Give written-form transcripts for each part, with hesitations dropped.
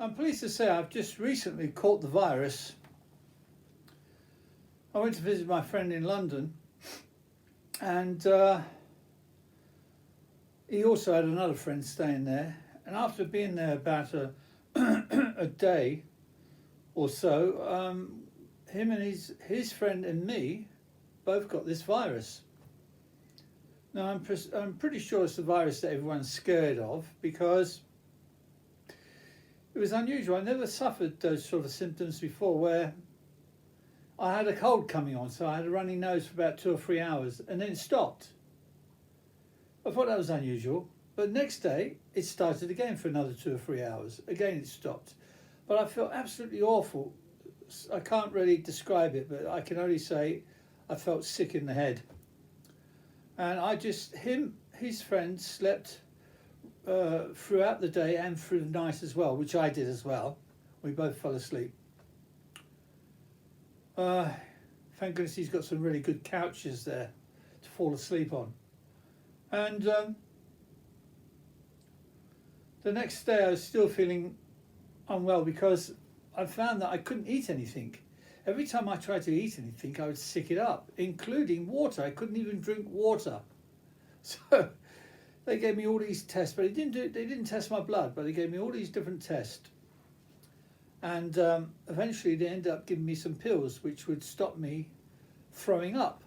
I'm pleased to say I've just recently caught the virus. I went to visit my friend in London, and he also had another friend staying there. And after being there about a day or so, him and his friend and me both got this virus. Now I'm pretty sure it's the virus that everyone's scared of, because it was unusual. I never suffered those sort of symptoms before, where I had a cold coming on, so I had a runny nose for about 2 or 3 hours, and then it stopped. I thought that was unusual, but next day it started again for another 2 or 3 hours. Again it stopped, but I felt absolutely awful. I can't really describe it, but I can only say I felt sick in the head. And his friend slept throughout the day and through the night as well, which I did as well. We both fell asleep. Thank goodness he's got some really good couches there to fall asleep on. And the next day I was still feeling unwell, because I found that I couldn't eat anything. Every time I tried to eat anything, I would sick it up, including water. I couldn't even drink water. So they gave me all these tests, but they didn't test my blood, but they gave me all these different tests. And eventually they ended up giving me some pills which would stop me throwing up.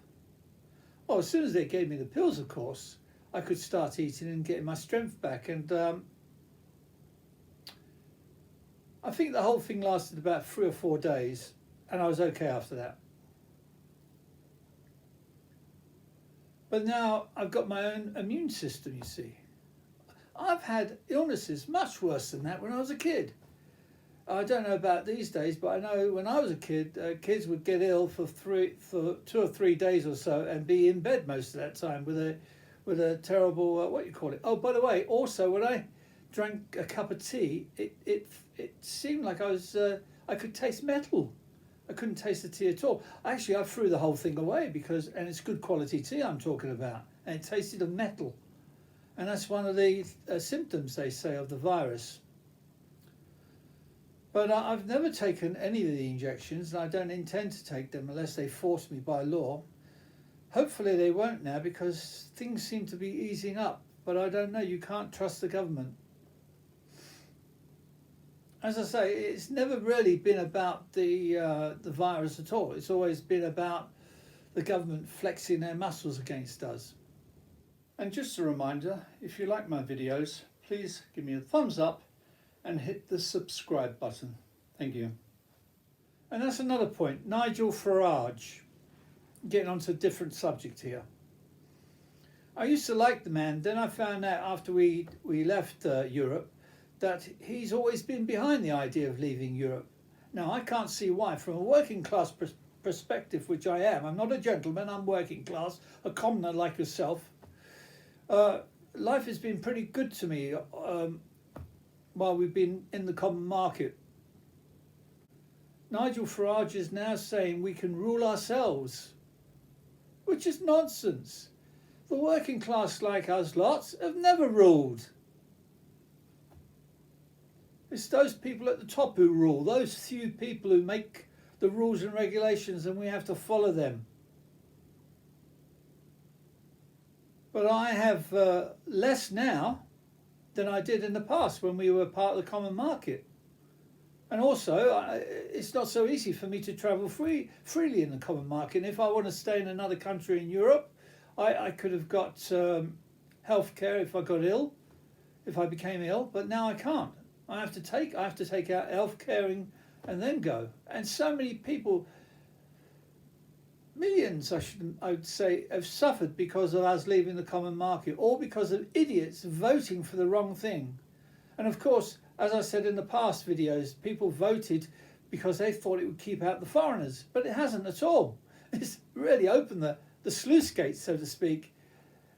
Well, as soon as they gave me the pills, of course, I could start eating and getting my strength back. And I think the whole thing lasted about 3 or 4 days, and I was okay after that. But now I've got my own immune system, you see. I've had illnesses much worse than that when I was a kid. I don't know about these days, but I know when I was a kid, kids would get ill for 2 or 3 days or so and be in bed most of that time with a terrible what you call it. Oh, by the way, also when I drank a cup of tea, it seemed like I could taste metal. I couldn't taste the tea at all. Actually, I threw the whole thing away, and it's good quality tea I'm talking about, and it tasted of metal, and that's one of the symptoms, they say, of the virus. But I've never taken any of the injections, and I don't intend to take them unless they force me by law. Hopefully they won't now, because things seem to be easing up, but I don't know. You can't trust the government. As I say, it's never really been about the virus at all. It's always been about the government flexing their muscles against us. And just a reminder, if you like my videos, please give me a thumbs up and hit the subscribe button. Thank you. And that's another point. Nigel Farage. Getting onto a different subject here. I used to like the man. Then I found out after we left Europe that he's always been behind the idea of leaving Europe. Now, I can't see why. From a working class perspective, which I am, I'm not a gentleman, I'm working class, a commoner like yourself. Life has been pretty good to me while we've been in the common market. Nigel Farage is now saying we can rule ourselves, which is nonsense. The working class like us lots have never ruled. It's those people at the top who rule, those few people who make the rules and regulations, and we have to follow them. But I have less now than I did in the past when we were part of the common market. And also, it's not so easy for me to travel freely in the common market. And if I want to stay in another country in Europe, I could have got health care if I got ill, if I became ill, but now I can't. I have to take out health care and then go. And so many people, millions I would say, have suffered because of us leaving the common market, all because of idiots voting for the wrong thing. And of course, as I said in the past videos, people voted because they thought it would keep out the foreigners, but it hasn't at all. It's really opened the sluice gates, so to speak,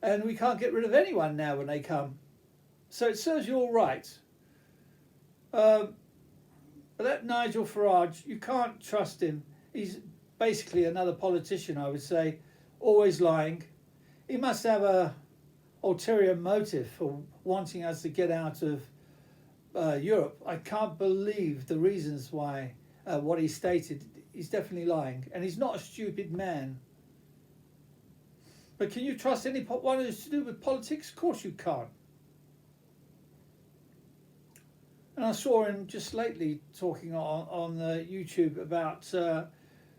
and we can't get rid of anyone now when they come. So it serves you all right. But that Nigel Farage, you can't trust him. He's basically another politician, I would say, always lying. He must have a ulterior motive for wanting us to get out of Europe, I can't believe the reasons why what he stated. He's definitely lying, and he's not a stupid man. But can you trust anyone who's to do with politics? Of course you can't. And I saw him just lately talking on YouTube about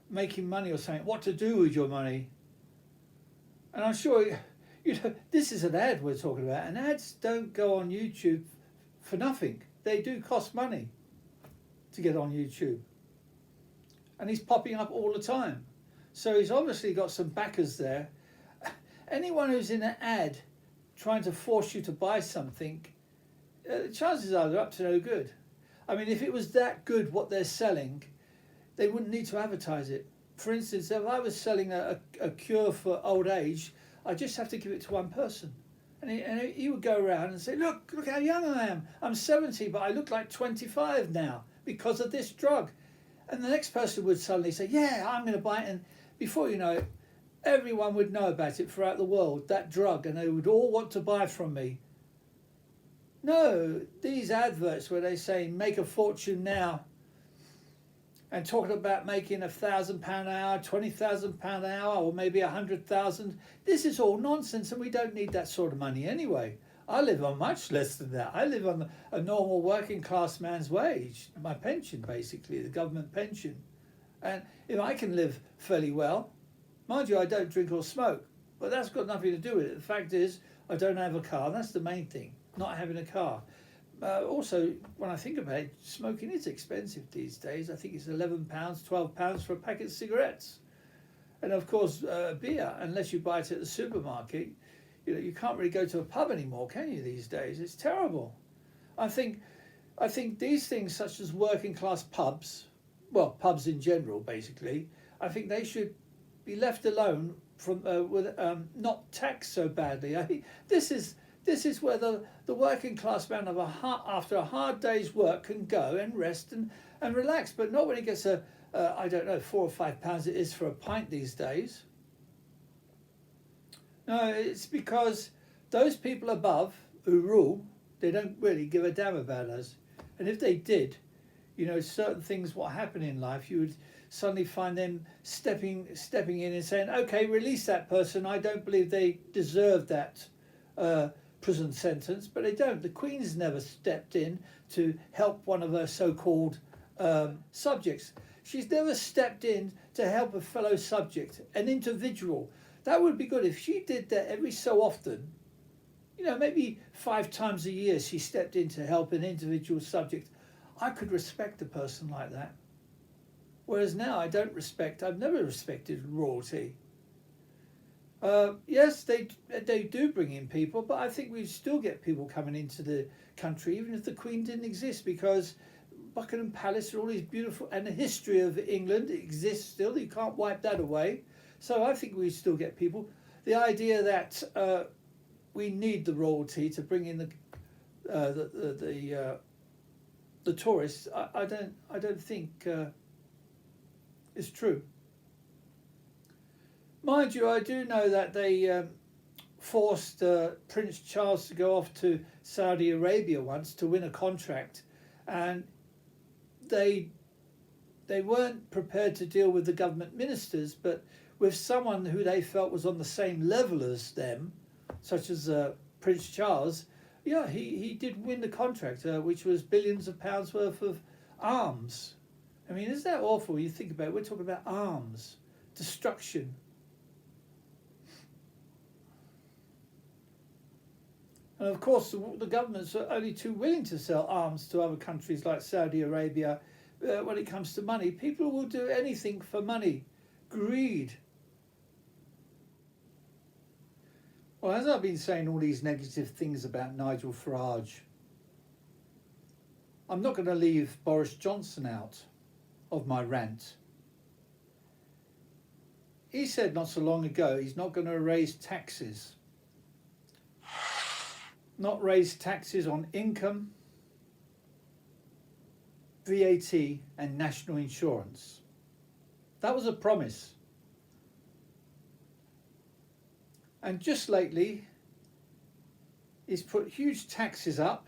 making money or something, what to do with your money. And I'm sure, this is an ad we're talking about, and ads don't go on YouTube for nothing. They do cost money to get on YouTube. And he's popping up all the time. So he's obviously got some backers there. Anyone who's in an ad trying to force you to buy something, chances are they're up to no good. I mean, if it was that good what they're selling, they wouldn't need to advertise it. For instance, if I was selling a cure for old age, I just have to give it to one person. And he would go around and say, look how young I am. I'm 70, but I look like 25 now because of this drug. And the next person would suddenly say, yeah, I'm going to buy it. And before you know it, everyone would know about it throughout the world, that drug, and they would all want to buy from me. No, these adverts where they say make a fortune now and talking about making £1,000 an hour, £20,000 an hour, or maybe 100,000. This is all nonsense, and we don't need that sort of money anyway. I live on much less than that. I live on a normal working class man's wage, my pension basically, the government pension. And I can live fairly well. Mind you, I don't drink or smoke, but that's got nothing to do with it. The fact is, I don't have a car. That's the main thing, not having a car. Also, when I think about it, smoking is expensive these days. I think it's £11, £12 for a packet of cigarettes. And of course, beer, unless you buy it at the supermarket, you can't really go to a pub anymore, can you, these days? It's terrible. I think these things such as working class pubs, well, pubs in general, basically, I think they should be left alone from not taxed so badly. I think this is where the working class man after a hard day's work can go and rest and relax, but not when he gets I don't know, £4 or £5 it is for a pint these days. No, it's because those people above who rule, they don't really give a damn about us. And if they did, certain things what happen in life, you would suddenly find them stepping in and saying, okay, release that person. I don't believe they deserve that prison sentence, but they don't. The Queen's never stepped in to help one of her so-called subjects. She's never stepped in to help a fellow subject, an individual. That would be good if she did that every so often. Maybe 5 times a year she stepped in to help an individual subject. I could respect a person like that. Whereas now I've never respected royalty. Yes, they do bring in people, but I think we'd still get people coming into the country even if the Queen didn't exist, because Buckingham Palace and all these beautiful, and the history of England exists still. You can't wipe that away. So I think we still get people. The idea that we need the royalty to bring in the tourists, I don't think is true. Mind you, I do know that they forced Prince Charles to go off to Saudi Arabia once to win a contract, and they weren't prepared to deal with the government ministers, but with someone who they felt was on the same level as them, such as Prince Charles. Yeah, he did win the contract, which was billions of pounds worth of arms. I mean, isn't that awful? You think about it, we're talking about arms, destruction. And of course, the governments are only too willing to sell arms to other countries like Saudi Arabia. When it comes to money, people will do anything for money. Greed. Well, as I've been saying all these negative things about Nigel Farage, I'm not going to leave Boris Johnson out of my rant. He said not so long ago he's not going to raise taxes. Not raise taxes on income, VAT and national insurance. That was a promise. And just lately, he's put huge taxes up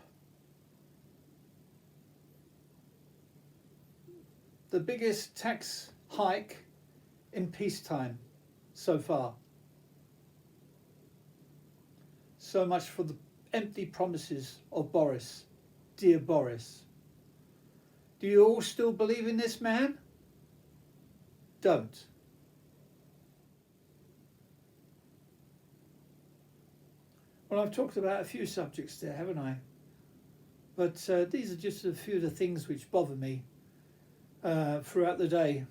the biggest tax hike in peacetime so far. So much for the empty promises of Boris, dear Boris. Do you all still believe in this man? Don't. Well, I've talked about a few subjects there, haven't I? But these are just a few of the things which bother me throughout the day.